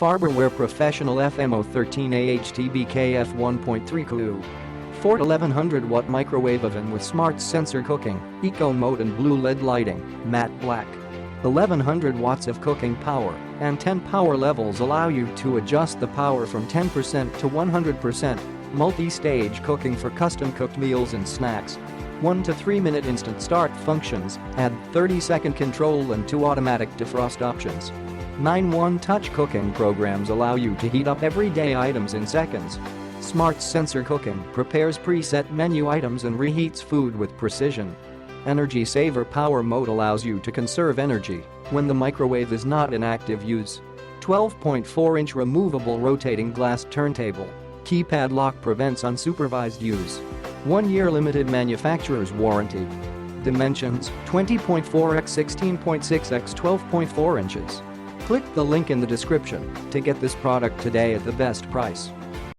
Farberware Professional FMO13AHTBKF 1.3 Clue. Ford 1100-watt microwave oven with smart sensor cooking, eco mode and blue LED lighting, matte black. 1100 watts of cooking power and 10 power levels allow you to adjust the power from 10% to 100%. Multi-stage cooking for custom-cooked meals and snacks. 1 to 3 minute instant start functions, add 30-second control and 2 automatic defrost options. 9 one-touch cooking programs allow you to heat up everyday items in seconds. Smart sensor cooking prepares preset menu items and reheats food with precision. Energy saver power mode allows you to conserve energy when the microwave is not in active use. 12.4-inch removable rotating glass turntable. Keypad lock prevents unsupervised use. 1-year limited manufacturer's warranty. Dimensions: 20.4 x 16.6 x 12.4 inches. Click the link in the description to get this product today at the best price.